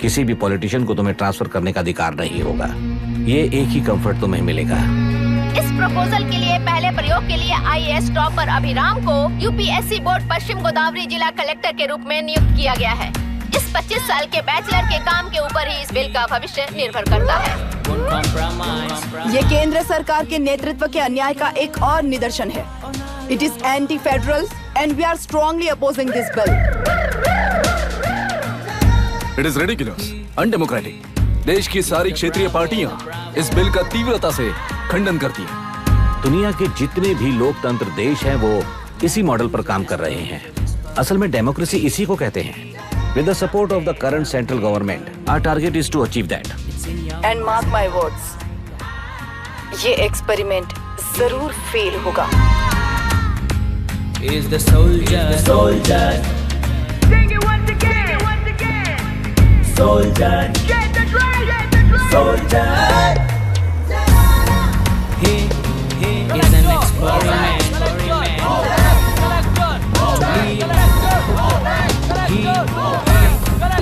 किसी भी पॉलिटिशियन को तुम्हें ट्रांसफर करने का अधिकार नहीं होगा। ये एक ही कंफर्ट तुम्हें मिलेगा। इस प्रपोजल के लिए पहले प्रयोग के लिए आईएएस टॉपर अभिराम को यूपीएससी बोर्ड पश्चिम गोदावरी जिला कलेक्टर के रूप में नियुक्त किया गया है। इस 25 साल के बैचलर के काम के ऊपर ही इस बिल का भविष्य निर्भर करता है। ये केंद्र सरकार के नेतृत्व के अन्याय का एक और निदर्शन है। It is anti federal and we are strongly opposing this bill. It is ridiculous, undemocratic. देश की सारी क्षेत्रीय पार्टियां इस बिल का तीव्रता से खंडन करती हैं। दुनिया के जितने भी लोकतंत्र देश हैं वो इसी मॉडल पर काम कर रहे हैं। असल में डेमोक्रेसी इसी को कहते हैं। With the support of the current central government, our target is to achieve that. And mark my words, ये एक्सपेरिमेंट जरूर फेल होगा। Is the soldier, Sing it once again, soldier, Get the drum, soldier. He is an experiment. He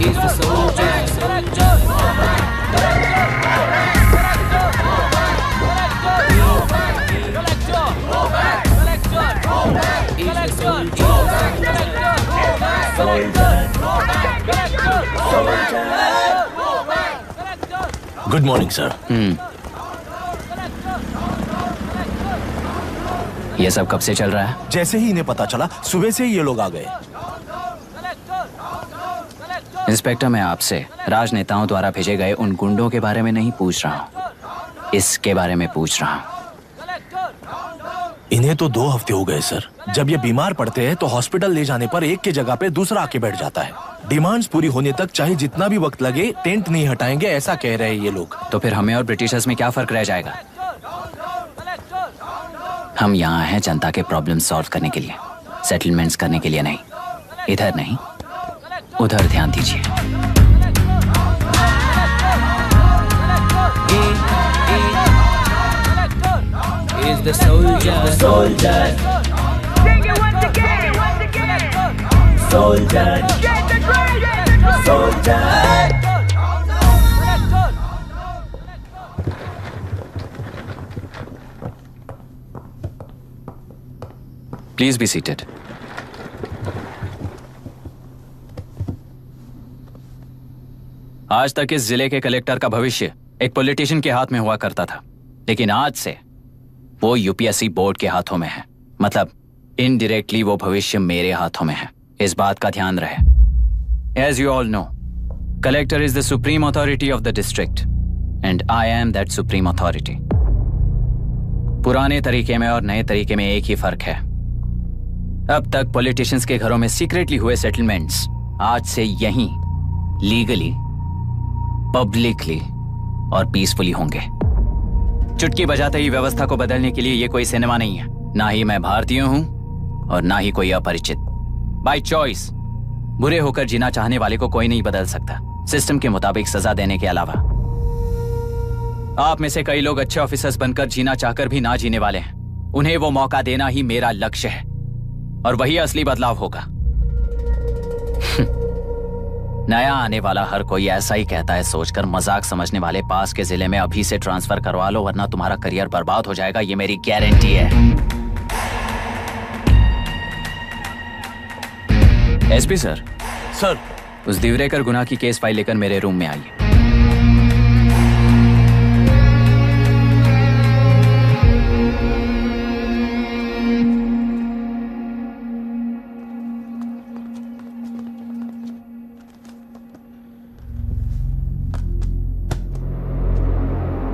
is the soldier. Good morning, sir. ये सब कब से चल रहा है? जैसे ही इन्हें पता चला सुबह से ही ये लोग आ गए। इंस्पेक्टर, मैं आपसे राजनेताओं द्वारा भेजे गए उन गुंडों के बारे में नहीं पूछ रहा हूँ, इसके बारे में पूछ रहा हूँ। इन्हें तो 2 हफ्ते हो गए सर। जब ये बीमार पड़ते हैं तो हॉस्पिटल ले जाने पर एक की जगह पे दूसरा आके बैठ जाता है। डिमांड्स पूरी होने तक चाहे जितना भी वक्त लगे टेंट नहीं हटाएंगे, ऐसा कह रहे हैं ये लोग। तो फिर हमें और ब्रिटिशर्स में क्या फर्क रह जाएगा? हम यहाँ हैं जनता के प्रॉब्लम सॉल्व करने के लिए, सेटलमेंट्स करने के लिए नहीं। इधर नहीं, उधर ध्यान दीजिए। Is the soldier, Sing it once again, soldier, Get the drum, soldier. Please be seated. आज तक इस जिले के कलेक्टर का भविष्य एक पॉलिटिशियन के हाथ में हुआ करता था, लेकिन आज से वो यूपीएससी बोर्ड के हाथों में है। मतलब इनडायरेक्टली वो भविष्य मेरे हाथों में है। इस बात का ध्यान रहे। As you all know, collector is the supreme authority of the district and I am that supreme authority. पुराने तरीके में और नए तरीके में एक ही फर्क है। अब तक पॉलिटिशियंस के घरों में सीक्रेटली हुए सेटलमेंट्स आज से यहीं लीगली, पब्लिकली और पीसफुली होंगे। चुटकी बजाते ही व्यवस्था को बदलने के लिए ये कोई सिनेमा नहीं है। ना ही मैं भारतीय हूं और ना ही कोई अपरिचित। बाय चॉइस बुरे होकर जीना चाहने वाले को कोई नहीं बदल सकता, सिस्टम के मुताबिक सजा देने के अलावा। आप में से कई लोग अच्छे ऑफिसर्स बनकर जीना चाहकर भी ना जीने वाले हैं। उन्हें वो मौका देना ही मेरा लक्ष्य है और वही असली बदलाव होगा। नया आने वाला हर कोई ऐसा ही कहता है सोचकर मजाक समझने वाले पास के जिले में अभी से ट्रांसफर करवा लो, वरना तुम्हारा करियर बर्बाद हो जाएगा। ये मेरी गारंटी है। SP sir. सर, उस दिवरेकर गुनाह की केस फाइल लेकर मेरे रूम में आइए।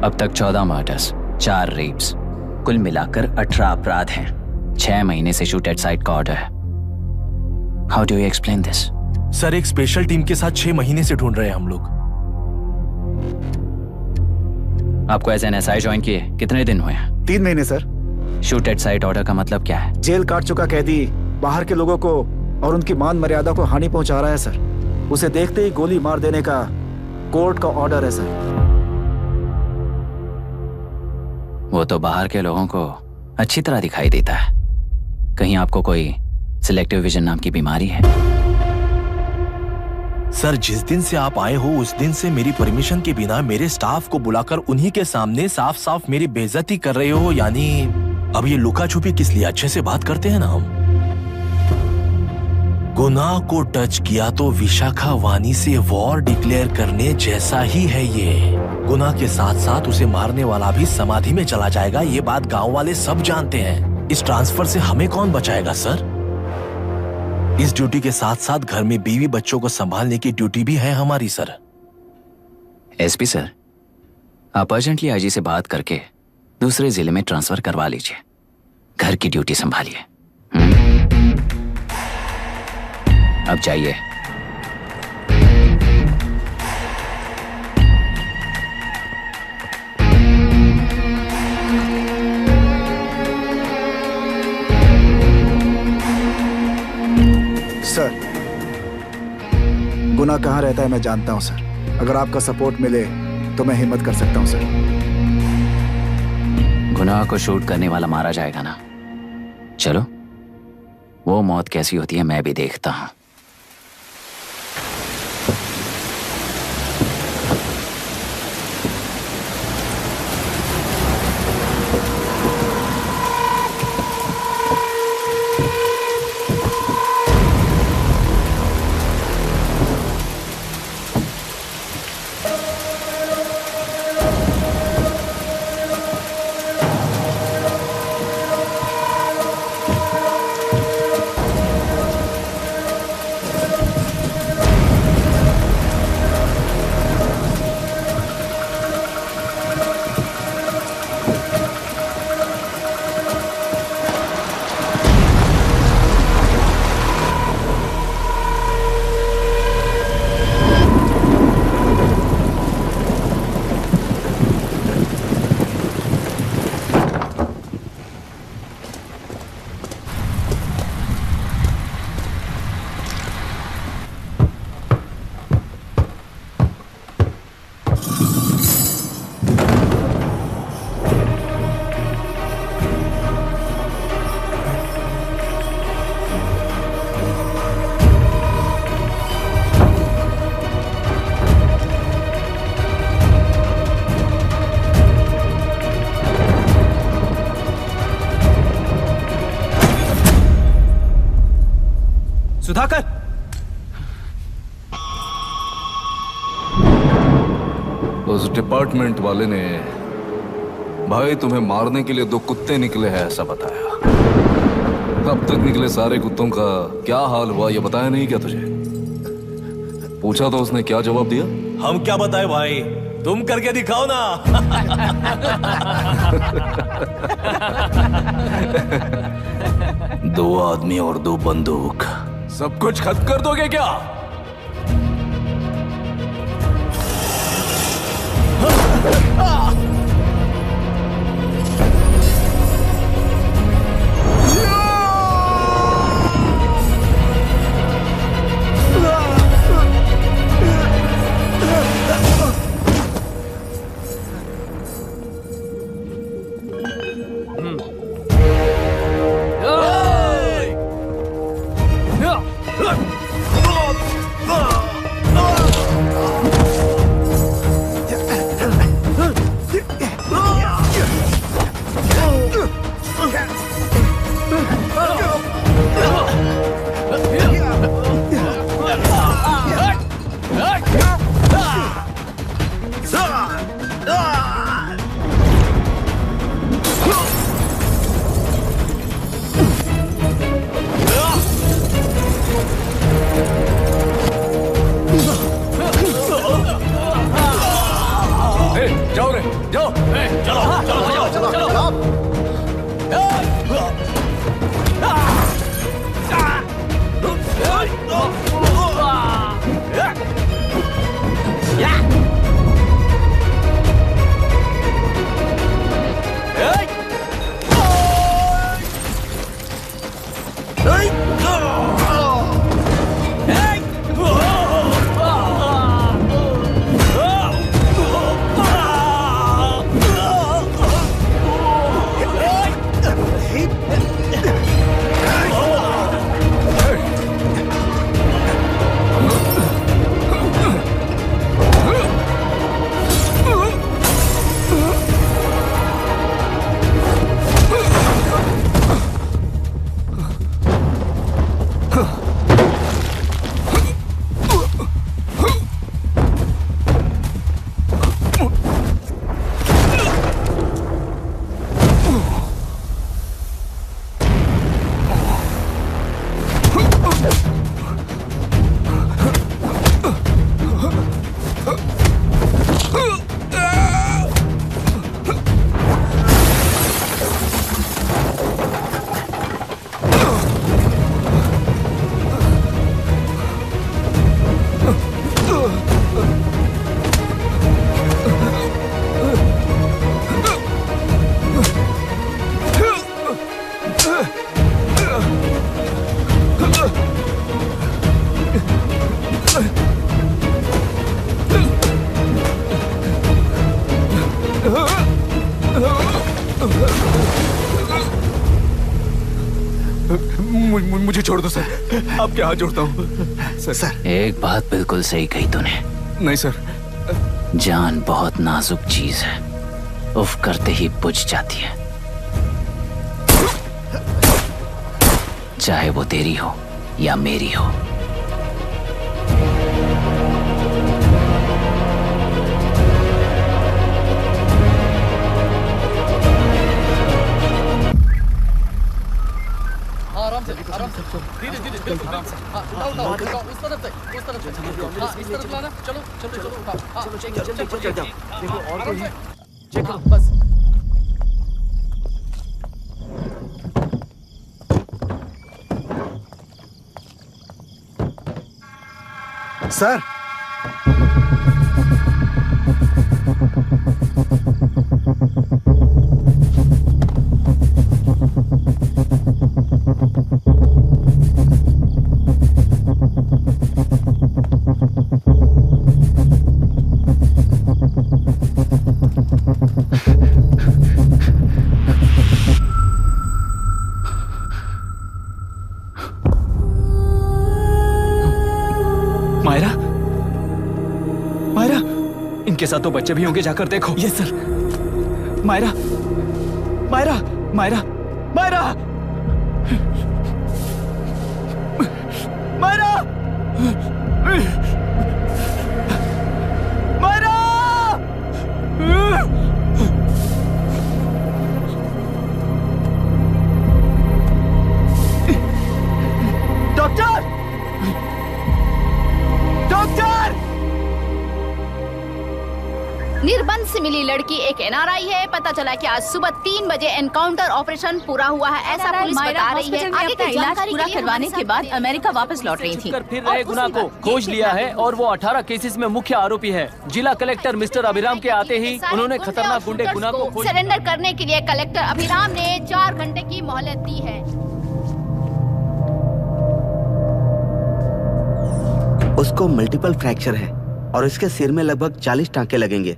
अब तक 14 मर्डर्स, 4 रेप्स, कुल मिलाकर 18 अपराध हैं। 6 महीने से शूट एट साइट का ऑर्डर है। How do you explain this? Sir, एक स्पेशल टीम के साथ 6 महीने से ढूंढ रहे हैं हम लोग। आपको एज एन एसआई ज्वाइन किए कितने दिन हुए हैं? 3 महीने sir. Shoot at site order का मतलब क्या है? जेल काट चुका कैदी बाहर के लोगों को और उनकी मान मर्यादा को हानि पहुंचा रहा है सर। उसे देखते ही गोली मार देने का कोर्ट का ऑर्डर है सर। वो तो बाहर के लोगों को अच्छी तरह दिखाई देता है। कहीं आपको कोई सिलेक्टिव विजन नाम की बीमारी है? सर, जिस दिन से आप आए हो उस दिन से मेरी परमिशन के बिना मेरे स्टाफ को बुलाकर उन्हीं के सामने साफ साफ मेरी बेइज्जती कर रहे हो। यानी अब ये लुका छुपी किस लिए? अच्छे से बात करते हैं ना हम। गुनाह को टच किया तो विशाखा वानी से वॉर डिक्लेयर करने जैसा ही है ये। गुनाह के साथ साथ उसे मारने वाला भी समाधि में चला जाएगा। ये बात गांव वाले सब जानते हैं। इस ट्रांसफर से हमें कौन बचाएगा सर? इस ड्यूटी के साथ साथ घर में बीवी बच्चों को संभालने की ड्यूटी भी है हमारी सर। एसपी सर, आप अर्जेंटली आईजी से बात करके दूसरे जिले में ट्रांसफर करवा लीजिए। घर की ड्यूटी संभालिए। अब जाइए। सर, गुनाह कहाँ रहता है मैं जानता हूँ सर। अगर आपका सपोर्ट मिले तो मैं हिम्मत कर सकता हूँ सर। गुनाह को शूट करने वाला मारा जाएगा ना? चलो, वो मौत कैसी होती है मैं भी देखता हूं। सुधाकर, उस डिपार्टमेंट वाले ने भाई तुम्हें मारने के लिए 2 कुत्ते निकले हैं ऐसा बताया। अब तक निकले सारे कुत्तों का क्या हाल हुआ ये बताया नहीं क्या तुझे? पूछा तो उसने क्या जवाब दिया? हम क्या बताए भाई, तुम करके दिखाओ ना। 2 आदमी और 2 बंदूक, सब कुछ खत्म कर दोगे क्या? मुझे छोड़ दो सर, आपके हाथ जोड़ता हूँ सर। एक बात बिल्कुल सही कही तूने। नहीं सर। जान बहुत नाजुक चीज है, उफ करते ही बुझ जाती है, चाहे वो तेरी हो या मेरी हो। आराम से धीरे धीरे बिल्कुल उठाओ उस तरफ से इस तरफ लाना। चलो चलो चलो उठाओ। चलो देखो और कोई चेक करो बस। सर इनके साथ तो बच्चे भी होंगे, जाकर देखो। Yes sir. मायरा मायरा मायरा मायरा मायरा मायरा डॉक्टर डॉक्टर। निर्बंध से मिली लड़की एक एनआरआई है। पता चला कि आज सुबह 3 बजे एनकाउंटर ऑपरेशन पूरा हुआ है, ऐसा पुलिस बता रही है। आगे की जानकारी पूरा करवाने के बाद अमेरिका वापस लौट रही थी। फिर रहे गुना को खोज लिया है और वो 18 केसेस में मुख्य आरोपी है। जिला कलेक्टर मिस्टर अभिराम के आते ही उन्होंने खतरनाक गुंडे गुना को सरेंडर करने के लिए कलेक्टर अभिराम ने 4 घंटे की मोहलत दी है। उसको मल्टीपल फ्रैक्चर है और इसके सिर में लगभग 40 टांके लगेंगे,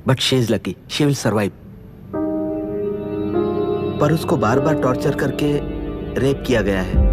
but she is lucky, she will survive. पर उसको बार बार टॉर्चर करके रेप किया गया है।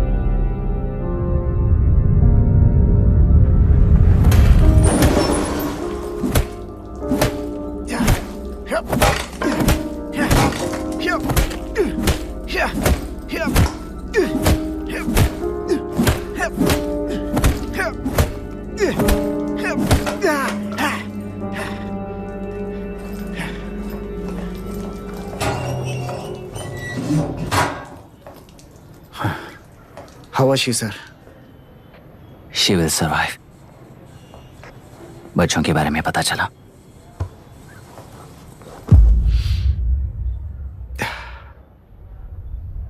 How was she, sir? She will survive. बच्चों के बारे में पता चला?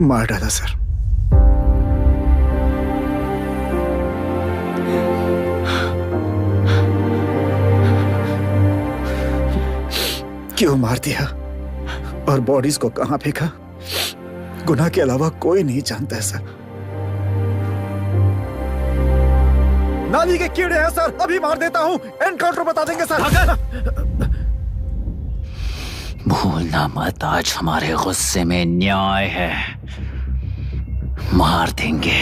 मार डाला सर। क्यों मार दिया और बॉडीज को कहां फेंका, गुनाह के अलावा कोई नहीं जानता है सर। नाली के कीड़े हैं सर, अभी मार देता हूं, एनकाउंटर बता देंगे सर। भूलना मत, आज हमारे गुस्से में न्याय है, मार देंगे।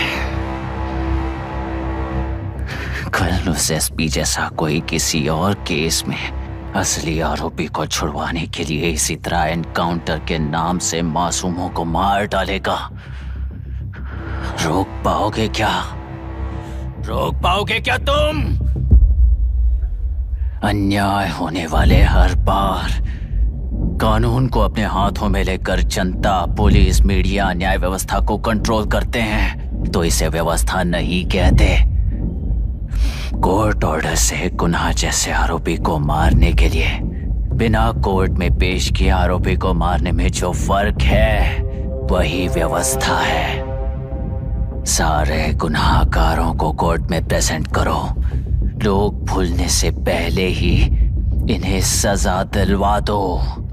कल उस एसपी जैसा कोई किसी और केस में असली आरोपी को छुड़वाने के लिए इसी तरह एनकाउंटर के नाम से मासूमों को मार डालेगा। रोक पाओगे क्या? रोक पाओगे क्या तुम? अन्याय होने वाले हर बार कानून को अपने हाथों में लेकर जनता, पुलिस, मीडिया, न्याय व्यवस्था को कंट्रोल करते हैं, तो इसे व्यवस्था नहीं कहते। कोर्ट ऑर्डर से गुनाह जैसे आरोपी को मारने के लिए बिना कोर्ट में पेश किए आरोपी को मारने में जो फर्क है वही व्यवस्था है। सारे गुनाहगारों को कोर्ट में प्रेजेंट करो, लोग भूलने से पहले ही इन्हें सजा दिलवा दो।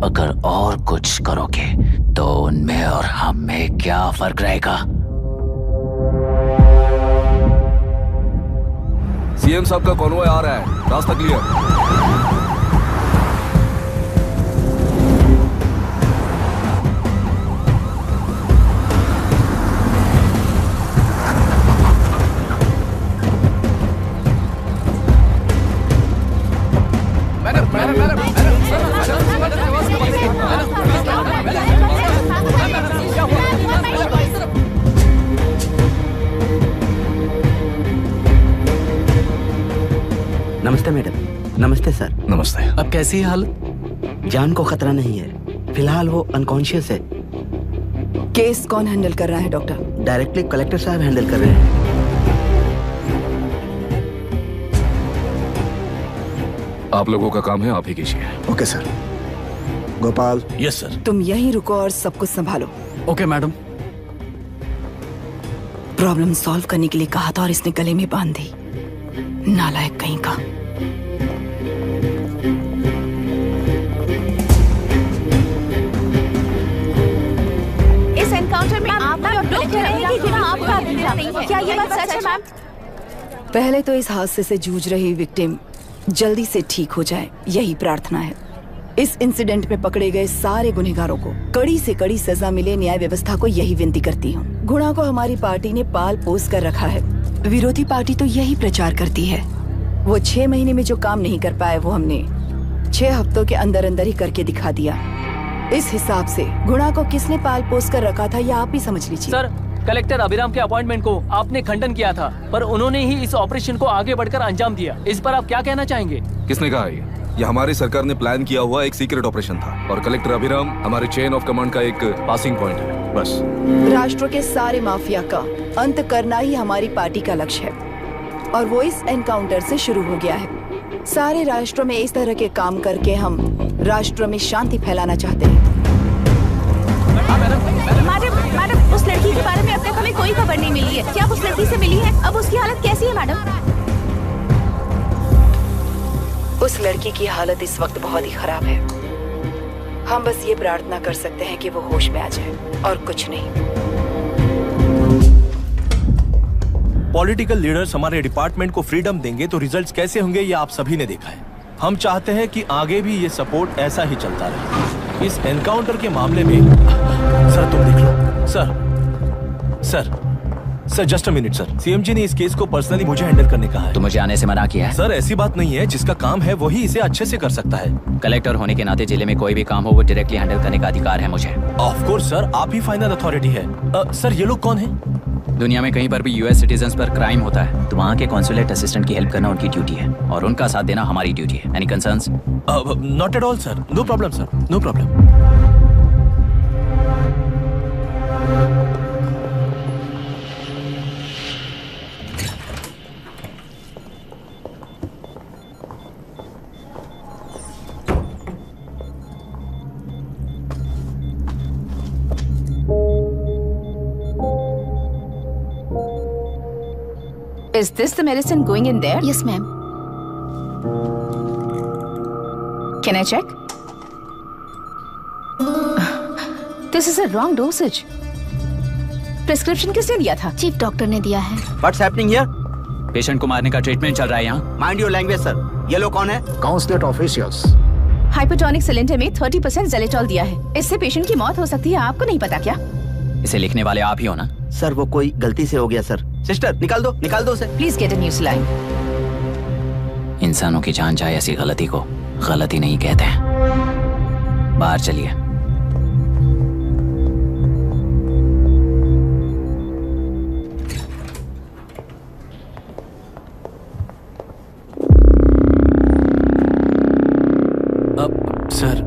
अगर और कुछ करोगे तो उनमें और हम में क्या फर्क रहेगा? सीएम साहब का कॉन्वॉय आ रहा है, रास्ता क्लियर। नमस्ते मैडम। नमस्ते सर। नमस्ते। अब कैसी है हालत? जान को खतरा नहीं है, फिलहाल वो अनकॉन्शियस है। केस कौन हैंडल कर रहा है डॉक्टर? डायरेक्टली कलेक्टर साहब हैंडल कर रहे हैं। आप लोगों का काम है, आप ही कीजिए। Okay sir. Gopal. Yes sir. तुम यहीं रुको और सब कुछ संभालो। Okay madam. प्रॉब्लम सॉल्व करने के लिए कहा था और इसने गले में बांध दी। नालायक कहीं का। इस एनकाउंटर में आपका और कलेक्टर अभिराम की आपका अभिराम नहीं है। क्या ये बात सच है मैम? पहले तो इस हादसे से जूझ रही विक्टिम जल्दी से ठीक हो जाए, यही प्रार्थना है। इस इंसिडेंट में पकड़े गए सारे गुनहगारों को कड़ी से कड़ी सजा मिले, न्याय व्यवस्था को यही विनती करती हूँ। गुणा को हमारी पार्टी ने पाल पोस कर रखा है। विरोधी पार्टी तो यही प्रचार करती है। वो 6 महीने में जो काम नहीं कर पाए वो हमने 6 हफ्तों के अंदर अंदर ही करके दिखा दिया। इस हिसाब से गुणा को किसने पाल पोस कर रखा था, यह आप ही समझ लीजिए। सर, कलेक्टर अभिराम के अपॉइंटमेंट को आपने खंडन किया था, पर उन्होंने ही इस ऑपरेशन को आगे बढ़कर अंजाम दिया। इस पर आप क्या कहना चाहेंगे? किसने कहा ये हमारी सरकार ने प्लान किया हुआ एक सीक्रेट ऑपरेशन था और कलेक्टर अभिराम हमारे चेन ऑफ कमांड का एक पासिंग पॉइंट है, बस। राष्ट्र के सारे माफिया का अंत करना ही हमारी पार्टी का लक्ष्य है और वो इस एनकाउंटर से शुरू हो गया है। सारे राष्ट्रों में इस तरह के काम करके हम राष्ट्र में शांति फैलाना चाहते हैं। मैडम, उस लड़की के बारे में अब तक हमें कोई खबर नहीं मिली है। क्या आप उस लड़की से मिली है? अब उसकी हालत कैसी है मैडम? उस लड़की की हालत इस वक्त बहुत ही खराब है। हम बस ये प्रार्थना कर सकते हैं कि वो होश में आ जाए और कुछ नहीं। पॉलिटिकल लीडर्स हमारे डिपार्टमेंट को फ्रीडम देंगे तो रिजल्ट्स कैसे होंगे ये आप सभी ने देखा है। हम चाहते हैं कि आगे भी ये सपोर्ट ऐसा ही चलता रहे। इस एनकाउंटर के मामले में सर तुम देख लो। Sir just a minute sir. CMG ने इस केस को पर्सनली मुझे हैंडल करने कहा है। तो मुझे आने से मना किया है? सर ऐसी बात नहीं है, जिसका काम है वही इसे अच्छे से कर सकता है। कलेक्टर होने के नाते जिले में कोई भी काम हो वो डायरेक्टली हैंडल करने का अधिकार है मुझे। ऑफ कोर्स सर, आप ही फाइनल अथॉरिटी है। सर ये लोग कौन है? दुनिया में कहीं पर भी यूएस सिटीजन्स पर क्राइम होता है तो वहाँ के कॉन्सुलेट असिस्टेंट की हेल्प करना उनकी ड्यूटी है और उनका साथ देना हमारी ड्यूटी है। Any concerns? Not at all sir, no problem sir, no problem. Is this the medicine going in there? Yes, ma'am. Can I check? This is a wrong dosage. Prescription किसने दिया था? चीफ डॉक्टर ने दिया है। What's happening here? Patient को मारने का treatment चल रहा है यहाँ। Mind your language, sir. ये लोग कौन है? Consulate officials. हाइपोटोनिक सिलेंडर में 30% जेलेटॉल दिया है। इससे पेशेंट की मौत हो सकती है। आपको नहीं पता क्या? इसे लिखने वाले आप ही हो ना? सर वो कोई गलती से हो गया सर। सिस्टर निकाल दो उसे। Please get a new saline. इंसानों की जान जाए ऐसी गलती को गलती नहीं कहते हैं। बाहर चलिए। सर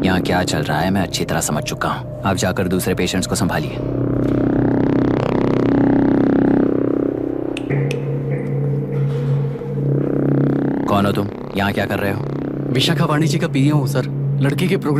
यहाँ क्या चल रहा है मैं अच्छी तरह समझ चुका हूँ। आप जाकर दूसरे पेशेंट्स को संभालिए। कौन हो तुम? यहाँ क्या कर रहे हो? विशाखा वाणी जी का पीए हूँ सर। लड़की के प्रोग्राम